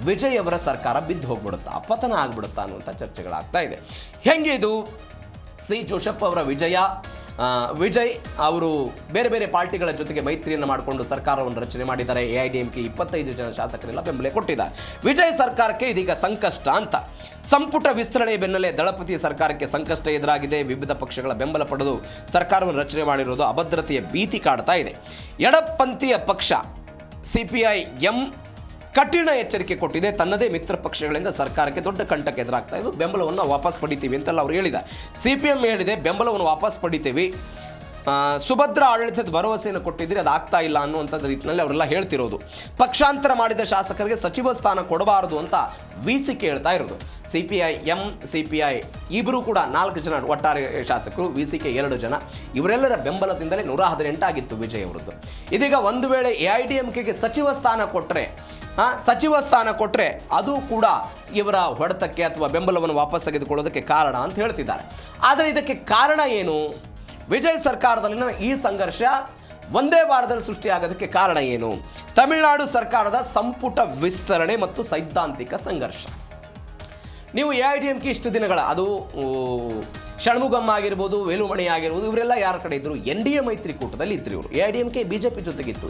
ವಿಜಯ್ ಅವರ ಸರ್ಕಾರ ಬಿದ್ದು ಹೋಗ್ಬಿಡುತ್ತಾ, ಪತನ ಆಗ್ಬಿಡುತ್ತಾ ಅನ್ನುವಂಥ ಚರ್ಚೆಗಳಾಗ್ತಾ ಇದೆ. ಹೆಂಗೆ ಇದು ಸಿ ಜೋಸೆಫ್ ಅವರ ವಿಜಯ್ ಅವರು ಬೇರೆ ಬೇರೆ ಪಾರ್ಟಿಗಳ ಜೊತೆಗೆ ಮೈತ್ರಿಯನ್ನು ಮಾಡಿಕೊಂಡು ಸರ್ಕಾರವನ್ನು ರಚನೆ ಮಾಡಿದ್ದಾರೆ. AIADMK 25 ಜನ ಶಾಸಕರೆಲ್ಲ ಬೆಂಬಲ ಕೊಟ್ಟಿದ್ದಾರೆ. ವಿಜಯ್ ಸರ್ಕಾರಕ್ಕೆ ಇದೀಗ ಸಂಕಷ್ಟ ಅಂತ. ಸಂಪುಟ ವಿಸ್ತರಣೆ ಬೆನ್ನಲ್ಲೇ ದಳಪತಿ ಸರ್ಕಾರಕ್ಕೆ ಸಂಕಷ್ಟ ಎದುರಾಗಿದೆ. ವಿವಿಧ ಪಕ್ಷಗಳ ಬೆಂಬಲ ಪಡೆದು ಸರ್ಕಾರವನ್ನು ರಚನೆ ಮಾಡಿರುವುದು ಅಭದ್ರತೆಯ ಭೀತಿ ಕಾಡ್ತಾ ಇದೆ. ಎಡಪಂಥೀಯ ಪಕ್ಷ CPI-M ಕಠಿಣ ಎಚ್ಚರಿಕೆ ಕೊಟ್ಟಿದೆ. ತನ್ನದೇ ಮಿತ್ರ ಪಕ್ಷಗಳಿಂದ ಸರ್ಕಾರಕ್ಕೆ ದೊಡ್ಡ ಕಂಟಕ ಎದುರಾಗ್ತಾ ಇದು. ಬೆಂಬಲವನ್ನು ವಾಪಸ್ ಪಡಿತೀವಿ ಅಂತೆಲ್ಲ ಅವರು ಹೇಳಿದ್ದಾರೆ. CPM ಹೇಳಿದೆ ಬೆಂಬಲವನ್ನು ವಾಪಸ್ ಪಡಿತೀವಿ, ಸುಭದ್ರ ಆಡಳಿತದ ಭರವಸೆಯನ್ನು ಕೊಟ್ಟಿದ್ರೆ ಅದು ಆಗ್ತಾ ಇಲ್ಲ ಅನ್ನುವಂಥದ್ದು ರೀತಿಯಲ್ಲಿ ಅವರೆಲ್ಲ ಹೇಳ್ತಿರೋದು. ಪಕ್ಷಾಂತರ ಮಾಡಿದ ಶಾಸಕರಿಗೆ ಸಚಿವ ಸ್ಥಾನ ಕೊಡಬಾರದು ಅಂತ VC ಹೇಳ್ತಾ ಇರೋದು. CPI-M CPI ಇಬ್ಬರು ಕೂಡ 4 ಜನ ಒಟ್ಟಾರೆ ಶಾಸಕರು, VC 2 ಜನ. ಇವರೆಲ್ಲರ ಬೆಂಬಲದಿಂದಲೇ 118 ಆಗಿತ್ತು ವಿಜಯ್ ಅವರದ್ದು. ಇದೀಗ ಒಂದು ವೇಳೆ AIADMKಗೆ ಸಚಿವ ಸ್ಥಾನ ಕೊಟ್ಟರೆ ಅದು ಕೂಡ ಇವರ ಹೊಡೆತಕ್ಕೆ ಅಥವಾ ಬೆಂಬಲವನ್ನು ವಾಪಸ್ ತೆಗೆದುಕೊಳ್ಳೋದಕ್ಕೆ ಕಾರಣ ಅಂತ ಹೇಳ್ತಿದ್ದಾರೆ. ಆದರೆ ಇದಕ್ಕೆ ಕಾರಣ ಏನು? ವಿಜಯ್ ಸರ್ಕಾರದಲ್ಲಿನ ಈ ಸಂಘರ್ಷ ಒಂದೇ ವಾರದಲ್ಲಿ ಸೃಷ್ಟಿಯಾಗೋದಕ್ಕೆ ಕಾರಣ ಏನು? ತಮಿಳುನಾಡು ಸರ್ಕಾರದ ಸಂಪುಟ ವಿಸ್ತರಣೆ ಮತ್ತು ಸೈದ್ಧಾಂತಿಕ ಸಂಘರ್ಷ. ನೀವು AIADMK ಇಷ್ಟು ದಿನಗಳ ಅದು ಷಣ್ಮುಗಮ್ ಆಗಿರ್ಬೋದು, ವೇಲುಮಣಿ ಆಗಿರ್ಬೋದು, ಇವರೆಲ್ಲ ಯಾರ ಕಡೆ ಇದ್ರು? NDA ಮೈತ್ರಿಕೂಟದಲ್ಲಿ ಇದ್ರು ಇವರು. AIADMK BJP ಜೊತೆಗಿತ್ತು,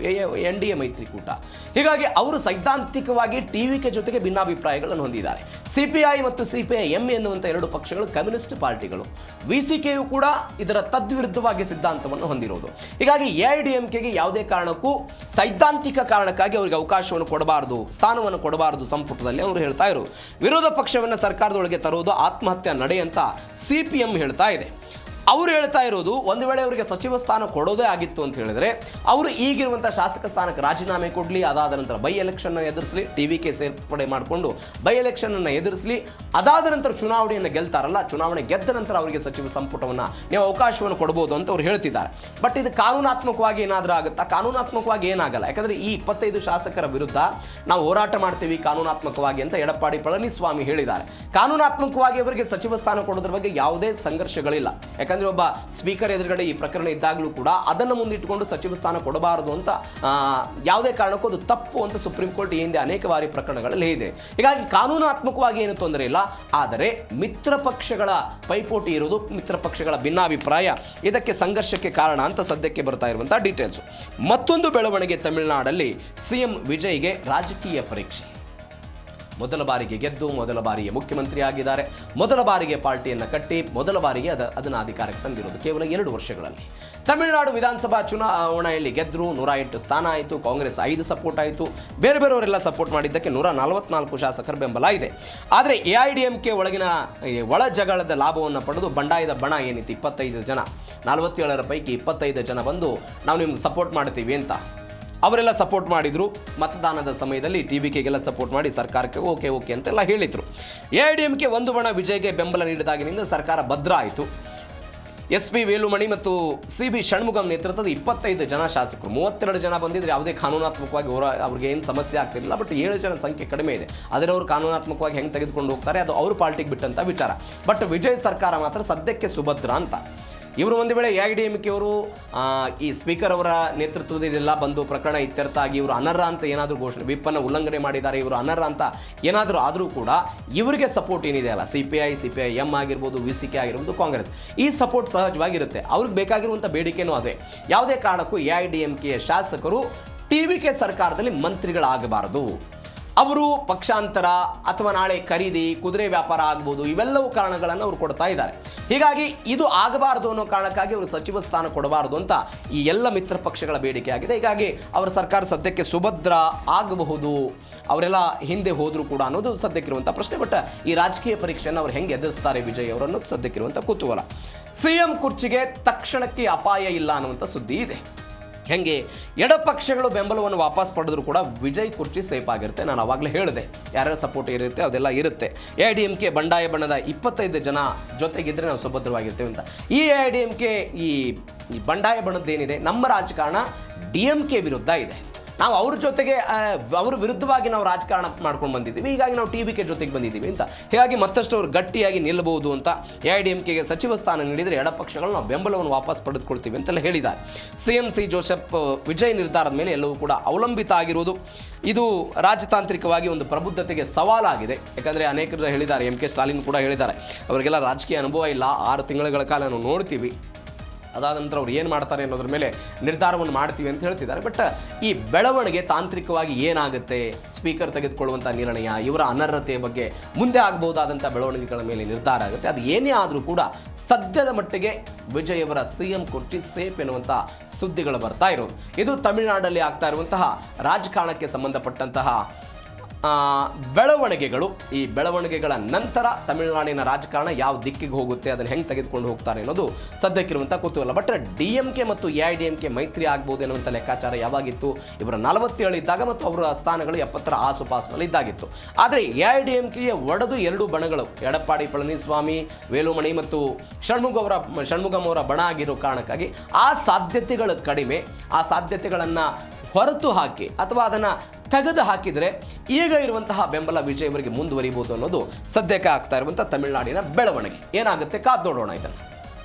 NDA ಮೈತ್ರಿಕೂಟ. ಹೀಗಾಗಿ ಅವರು ಸೈದ್ಧಾಂತಿಕವಾಗಿ TVK ಜೊತೆಗೆ ಭಿನ್ನಾಭಿಪ್ರಾಯಗಳನ್ನು ಹೊಂದಿದ್ದಾರೆ. CPI ಮತ್ತು CPI-M ಎನ್ನುವಂಥ 2 ಪಕ್ಷಗಳು ಕಮ್ಯುನಿಸ್ಟ್ ಪಾರ್ಟಿಗಳು. VCKಯು ಕೂಡ ಇದರ ತದ್ವಿರುದ್ಧವಾಗಿ ಸಿದ್ಧಾಂತವನ್ನು ಹೊಂದಿರೋದು. ಹೀಗಾಗಿ AIADMKಗೆ ಯಾವುದೇ ಕಾರಣಕ್ಕೂ ಸೈದ್ಧಾಂತಿಕ ಕಾರಣಕ್ಕಾಗಿ ಅವರಿಗೆ ಅವಕಾಶವನ್ನು ಕೊಡಬಾರದು, ಸ್ಥಾನವನ್ನು ಕೊಡಬಾರದು ಸಂಪುಟದಲ್ಲಿ ಅವರು ಹೇಳ್ತಾ ಇರೋದು. ವಿರೋಧ ಪಕ್ಷವನ್ನು ಸರ್ಕಾರದೊಳಗೆ ತರುವುದು ಆತ್ಮಹತ್ಯೆ ನಡೆ ಅಂತ CPM ಹೇಳ್ತಾ ಇದೆ. ಅವರು ಹೇಳ್ತಾ ಇರೋದು ಒಂದು ವೇಳೆ ಅವರಿಗೆ ಸಚಿವ ಸ್ಥಾನ ಕೊಡೋದೇ ಆಗಿತ್ತು ಅಂತ ಹೇಳಿದ್ರೆ ಅವರು ಈಗಿರುವಂಥ ಶಾಸಕ ಸ್ಥಾನಕ್ಕೆ ರಾಜೀನಾಮೆ ಕೊಡಲಿ, ಅದಾದ ನಂತರ ಬೈ ಎಲೆಕ್ಷನ್ ಎದುರಿಸಲಿ, TVK ಸೇರ್ಪಡೆ ಮಾಡಿಕೊಂಡು ಬೈ ಎಲೆಕ್ಷನ್ ಎದುರಿಸಲಿ, ಅದಾದ ನಂತರ ಚುನಾವಣೆಯನ್ನು ಗೆಲ್ತಾರಲ್ಲ, ಚುನಾವಣೆ ಗೆದ್ದ ನಂತರ ಅವರಿಗೆ ಸಚಿವ ಸಂಪುಟವನ್ನು ನೀವು ಅವಕಾಶವನ್ನು ಕೊಡಬಹುದು ಅಂತ ಅವ್ರು ಹೇಳ್ತಿದ್ದಾರೆ. ಬಟ್ ಇದು ಕಾನೂನಾತ್ಮಕವಾಗಿ ಏನಾದರೂ ಆಗುತ್ತಾ? ಕಾನೂನಾತ್ಮಕವಾಗಿ ಏನಾಗಲ್ಲ. ಯಾಕಂದರೆ ಈ 25 ಶಾಸಕರ ವಿರುದ್ಧ ನಾವು ಹೋರಾಟ ಮಾಡ್ತೀವಿ ಕಾನೂನಾತ್ಮಕವಾಗಿ ಅಂತ ಎಡಪ್ಪಾಡಿ ಪಳನಿಸ್ವಾಮಿ ಹೇಳಿದ್ದಾರೆ. ಕಾನೂನಾತ್ಮಕವಾಗಿ ಅವರಿಗೆ ಸಚಿವ ಸ್ಥಾನ ಕೊಡೋದ್ರ ಬಗ್ಗೆ ಯಾವುದೇ ಸಂಘರ್ಷಗಳಿಲ್ಲ. ಯಾಕಂದ್ರೆ ಒಬ್ಬ ಸ್ಪೀಕರ್ ಎದುರುಗಡೆ ಈ ಪ್ರಕರಣ ಇದ್ದಾಗಲೂ ಕೂಡ ಅದನ್ನು ಮುಂದಿಟ್ಟುಕೊಂಡು ಸಚಿವ ಸ್ಥಾನ ಕೊಡಬಾರದು ಅಂತ ಯಾವುದೇ ಕಾರಣಕ್ಕೂ ಅದು ತಪ್ಪು ಅಂತ ಸುಪ್ರೀಂ ಕೋರ್ಟ್ ಈ ಹಿಂದೆ ಅನೇಕ ಬಾರಿ ಪ್ರಕರಣಗಳಲ್ಲಿ ಇದೆ. ಹೀಗಾಗಿ ಕಾನೂನಾತ್ಮಕವಾಗಿ ಏನು ತೊಂದರೆ ಇಲ್ಲ. ಆದರೆ ಮಿತ್ರ ಪಕ್ಷಗಳ ಪೈಪೋಟಿ ಇರೋದು, ಮಿತ್ರ ಪಕ್ಷಗಳ ಭಿನ್ನಾಭಿಪ್ರಾಯ ಇದಕ್ಕೆ ಸಂಘರ್ಷಕ್ಕೆ ಕಾರಣ ಅಂತ ಸದ್ಯಕ್ಕೆ ಬರ್ತಾ ಇರುವಂತಹ ಡೀಟೇಲ್ಸ್. ಮತ್ತೊಂದು ಬೆಳವಣಿಗೆ, ತಮಿಳುನಾಡಲ್ಲಿ CM ವಿಜಯ್ಗೆ ರಾಜಕೀಯ ಪರೀಕ್ಷೆ. ಮೊದಲ ಬಾರಿಗೆ ಗೆದ್ದು ಮೊದಲ ಬಾರಿಗೆ ಮುಖ್ಯಮಂತ್ರಿ ಆಗಿದ್ದಾರೆ. ಮೊದಲ ಬಾರಿಗೆ ಪಾರ್ಟಿಯನ್ನು ಕಟ್ಟಿ ಮೊದಲ ಬಾರಿಗೆ ಅದನ್ನು ಅಧಿಕಾರಕ್ಕೆ ತಂದಿರೋದು ಕೇವಲ 2 ವರ್ಷಗಳಲ್ಲಿ. ತಮಿಳುನಾಡು ವಿಧಾನಸಭಾ ಚುನಾವಣೆಯಲ್ಲಿ ಗೆದ್ದರು, 108 ಸ್ಥಾನ ಆಯಿತು. ಕಾಂಗ್ರೆಸ್ 5 ಸಪೋರ್ಟ್ ಆಯಿತು. ಬೇರೆಯವರೆಲ್ಲ ಸಪೋರ್ಟ್ ಮಾಡಿದ್ದಕ್ಕೆ 144 ಶಾಸಕರ ಬೆಂಬಲ ಇದೆ. ಆದರೆ AIADMK ಒಳಗಿನ ಒಳ ಜಗಳದ ಲಾಭವನ್ನು ಪಡೆದು ಬಂಡಾಯದ ಬಣ ಏನಿತ್ತು 25 ಜನ, 47ರ ಪೈಕಿ 25 ಜನ ಬಂದು ನಾವು ನಿಮ್ಗೆ ಸಪೋರ್ಟ್ ಮಾಡ್ತೀವಿ ಅಂತ ಅವರೆಲ್ಲ ಸಪೋರ್ಟ್ ಮಾಡಿದರು. ಮತದಾನದ ಸಮಯದಲ್ಲಿ TVKಗೆಲ್ಲ ಸಪೋರ್ಟ್ ಮಾಡಿ ಸರ್ಕಾರಕ್ಕೆ ಓಕೆ ಅಂತೆಲ್ಲ ಹೇಳಿದರು. AIADMK ಒಂದು ಬಣ ವಿಜಯ್ಗೆ ಬೆಂಬಲ ನೀಡಿದಾಗಿನಿಂದ ಸರ್ಕಾರ ಭದ್ರ ಆಯಿತು. SP ವೇಲುಮಣಿ ಮತ್ತು CB ಷಣ್ಮುಗಂ ನೇತೃತ್ವದ 25 ಜನ ಶಾಸಕರು, 32 ಜನ ಬಂದಿದ್ರೆ ಯಾವುದೇ ಕಾನೂನಾತ್ಮಕವಾಗಿ ಅವ್ರಿಗೆ ಏನು ಸಮಸ್ಯೆ ಆಗ್ತಿರಲಿಲ್ಲ. ಬಟ್ 7 ಜನ ಸಂಖ್ಯೆ ಕಡಿಮೆ ಇದೆ. ಆದರೆ ಅವರು ಕಾನೂನಾತ್ಮಕವಾಗಿ ಹೆಂಗೆ ತೆಗೆದುಕೊಂಡು ಹೋಗ್ತಾರೆ ಅದು ಅವ್ರ ಪಾರ್ಟಿಗೆ ಬಿಟ್ಟಂಥ ವಿಚಾರ. ಬಟ್ ವಿಜಯ್ ಸರ್ಕಾರ ಮಾತ್ರ ಸದ್ಯಕ್ಕೆ ಸುಭದ್ರ ಅಂತ. ಇವರು ಒಂದು ವೇಳೆ AIADMK ಅವರು ಈ ಸ್ಪೀಕರ್ ಅವರ ನೇತೃತ್ವದಲ್ಲೆಲ್ಲ ಬಂದು ಪ್ರಕರಣ ಇತ್ಯರ್ಥ ಆಗಿ ಇವರು ಅನರ್ಹ ಅಂತ ಏನಾದರೂ ಘೋಷಣೆ, ವಿಪ್ಪನ್ನು ಉಲ್ಲಂಘನೆ ಮಾಡಿದ್ದಾರೆ, ಇವರು ಅನರ್ಹ ಅಂತ ಏನಾದರೂ ಆದರೂ ಕೂಡ ಇವರಿಗೆ ಸಪೋರ್ಟ್ ಏನಿದೆ ಅಲ್ಲ, CPI-M ಆಗಿರ್ಬೋದು, VCK ಆಗಿರ್ಬೋದು, ಕಾಂಗ್ರೆಸ್, ಈ ಸಪೋರ್ಟ್ ಸಹಜವಾಗಿರುತ್ತೆ. ಅವ್ರಿಗೆ ಬೇಕಾಗಿರುವಂಥ ಬೇಡಿಕೆನೂ ಅದೇ. ಯಾವುದೇ ಕಾರಣಕ್ಕೂ AIADMKಯ ಶಾಸಕರು TVK ಸರ್ಕಾರದಲ್ಲಿ ಮಂತ್ರಿಗಳಾಗಬಾರದು. ಅವರು ಪಕ್ಷಾಂತರ ಅಥವಾ ನಾಳೆ ಖರೀದಿ, ಕುದುರೆ ವ್ಯಾಪಾರ ಆಗ್ಬೋದು, ಇವೆಲ್ಲವೂ ಕಾರಣಗಳನ್ನು ಅವರು ಕೊಡ್ತಾ ಇದ್ದಾರೆ. ಹೀಗಾಗಿ ಇದು ಆಗಬಾರದು ಅನ್ನೋ ಕಾರಣಕ್ಕಾಗಿ ಅವರು ಸಚಿವ ಸ್ಥಾನ ಕೊಡಬಾರದು ಅಂತ ಈ ಎಲ್ಲ ಮಿತ್ರ ಪಕ್ಷಗಳ ಬೇಡಿಕೆ ಆಗಿದೆ. ಹೀಗಾಗಿ ಅವರ ಸರ್ಕಾರ ಸದ್ಯಕ್ಕೆ ಸುಭದ್ರ ಆಗಬಹುದು, ಅವರೆಲ್ಲ ಹಿಂದೆ ಹೋದರೂ ಕೂಡ ಅನ್ನೋದು ಸದ್ಯಕ್ಕಿರುವಂಥ ಪ್ರಶ್ನೆ. ಬಟ್ ಈ ರಾಜಕೀಯ ಪರೀಕ್ಷೆಯನ್ನು ಅವರು ಹೆಂಗೆ ಎದುರಿಸ್ತಾರೆ ವಿಜಯ್ ಅವರನ್ನು ಸದ್ಯಕ್ಕಿರುವಂಥ ಕುತೂಹಲ. CM ಕುರ್ಚಿಗೆ ತಕ್ಷಣಕ್ಕೆ ಅಪಾಯ ಇಲ್ಲ ಅನ್ನುವಂಥ ಸುದ್ದಿ ಇದೆ. ಹೆಂಗೆ ಎಡಪಕ್ಷಗಳು ಬೆಂಬಲವನ್ನು ವಾಪಸ್ ಪಡೆದ್ರು ಕೂಡ ವಿಜಯ್ ಕುರ್ಚಿ ಸೇಫ್ ಆಗಿರುತ್ತೆ. ನಾನು ಆವಾಗಲೇ ಹೇಳಿದೆ ಯಾರ್ಯಾರ ಸಪೋರ್ಟ್ ಇರುತ್ತೆ ಅದೆಲ್ಲ ಇರುತ್ತೆ. AIADMK ಬಂಡಾಯ ಬಣ್ಣದ 25 ಜನ ಜೊತೆಗಿದ್ರೆ ನಾವು ಸುಭದ್ರವಾಗಿರ್ತೇವೆ ಅಂತ. ಈ AIADMK ಈ ಬಂಡಾಯ ಬಣ್ಣದ್ದೇನಿದೆ ನಮ್ಮ ರಾಜಕಾರಣ DMK ವಿರುದ್ಧ ಇದೆ. ನಾವು ಅವ್ರ ಜೊತೆಗೆ ಅವ್ರ ವಿರುದ್ಧವಾಗಿ ನಾವು ರಾಜಕಾರಣ ಮಾಡ್ಕೊಂಡು ಬಂದಿದ್ದೀವಿ, ಹೀಗಾಗಿ ನಾವು TVK ಜೊತೆಗೆ ಬಂದಿದ್ದೀವಿ ಅಂತ. ಹೀಗಾಗಿ ಮತ್ತಷ್ಟು ಅವರು ಗಟ್ಟಿಯಾಗಿ ನಿಲ್ಲಬಹುದು ಅಂತ AIADMKಗೆ ಸಚಿವ ಸ್ಥಾನ ನೀಡಿದರೆ ಎಡಪಕ್ಷಗಳು ನಾವು ಬೆಂಬಲವನ್ನು ವಾಪಸ್ ಪಡೆದುಕೊಳ್ತೀವಿ ಅಂತೆಲ್ಲ ಹೇಳಿದ್ದಾರೆ. CM ಜೋಸೆಫ್ ವಿಜಯ್ ನಿರ್ಧಾರದ ಮೇಲೆ ಎಲ್ಲವೂ ಕೂಡ ಅವಲಂಬಿತ ಆಗಿರುವುದು. ಇದು ರಾಜತಾಂತ್ರಿಕವಾಗಿ ಒಂದು ಪ್ರಬುದ್ಧತೆಗೆ ಸವಾಲಾಗಿದೆ. ಯಾಕಂದರೆ ಅನೇಕರು ಹೇಳಿದ್ದಾರೆ, MK ಸ್ಟಾಲಿನ್ ಕೂಡ ಹೇಳಿದ್ದಾರೆ, ಅವರಿಗೆಲ್ಲ ರಾಜಕೀಯ ಅನುಭವ ಇಲ್ಲ, 6 ತಿಂಗಳ ಕಾಲ ನಾವು ನೋಡ್ತೀವಿ, ಅದಾದ ನಂತರ ಅವ್ರು ಏನು ಮಾಡ್ತಾರೆ ಅನ್ನೋದ್ರ ಮೇಲೆ ನಿರ್ಧಾರವನ್ನು ಮಾಡ್ತೀವಿ ಅಂತ ಹೇಳ್ತಿದ್ದಾರೆ. ಬಟ್ ಈ ಬೆಳವಣಿಗೆ ತಾಂತ್ರಿಕವಾಗಿ ಏನಾಗುತ್ತೆ, ಸ್ಪೀಕರ್ ತೆಗೆದುಕೊಳ್ಳುವಂಥ ನಿರ್ಣಯ, ಇವರ ಅನರ್ಹತೆಯ ಬಗ್ಗೆ ಮುಂದೆ ಆಗಬಹುದಾದಂಥ ಬೆಳವಣಿಗೆಗಳ ಮೇಲೆ ನಿರ್ಧಾರ ಆಗುತ್ತೆ. ಅದು ಏನೇ ಆದರೂ ಕೂಡ ಸದ್ಯದ ಮಟ್ಟಿಗೆ ವಿಜಯ್ ಅವರ CM ಕುರ್ಚಿ ಸೇಫ್ ಎನ್ನುವಂಥ ಸುದ್ದಿಗಳು ಬರ್ತಾ ಇರೋದು. ಇದು ತಮಿಳುನಾಡಲ್ಲಿ ಆಗ್ತಾ ಇರುವಂತಹ ರಾಜಕಾರಣಕ್ಕೆ ಸಂಬಂಧಪಟ್ಟಂತಹ ಬೆಳವಣಿಗೆಗಳು. ಈ ಬೆಳವಣಿಗೆಗಳ ನಂತರ ತಮಿಳುನಾಡಿನ ರಾಜಕಾರಣ ಯಾವ ದಿಕ್ಕಿಗೆ ಹೋಗುತ್ತೆ, ಅದನ್ನು ಹೆಂಗೆ ತೆಗೆದುಕೊಂಡು ಹೋಗ್ತಾರೆ ಅನ್ನೋದು ಸದ್ಯಕ್ಕಿರುವಂಥ ಕುತೂಹಲ. ಬಟ್ DMK ಮತ್ತು AIADMK ಮೈತ್ರಿ ಆಗ್ಬೋದು ಎನ್ನುವಂಥ ಲೆಕ್ಕಾಚಾರ ಯಾವಾಗಿತ್ತು, ಇವರ 47 ಇದ್ದಾಗ ಮತ್ತು ಅವರ ಸ್ಥಾನಗಳು 70ರ ಆಸುಪಾಸಿನಲ್ಲಿ ಇದ್ದಾಗಿತ್ತು. ಆದರೆ AIADMKಗೆ ಒಡೆದು 2 ಬಣಗಳು, ಎಡಪ್ಪಾಡಿ ಪಳನಿಸ್ವಾಮಿ, ವೇಲುಮಣಿ ಮತ್ತು ಷಣ್ಮುಗಂ ಅವರ ಬಣ ಆಗಿರೋ ಕಾರಣಕ್ಕಾಗಿ ಆ ಸಾಧ್ಯತೆಗಳು ಕಡಿಮೆ. ಆ ಸಾಧ್ಯತೆಗಳನ್ನು ಹೊರತು ಹಾಕಿ ಅಥವಾ ಅದನ್ನು ತೆಗೆದು ಹಾಕಿದರೆ ಈಗ ಇರುವಂತಹ ಬೆಂಬಲ ವಿಜಯ್ ಅವರಿಗೆ ಮುಂದುವರಿಬಹುದು ಅನ್ನೋದು ಸದ್ಯಕ್ಕೆ ಆಗ್ತಾ ಇರುವಂಥ ತಮಿಳುನಾಡಿನ ಬೆಳವಣಿಗೆ. ಏನಾಗುತ್ತೆ ಕಾದು ನೋಡೋಣ ಇದನ್ನು.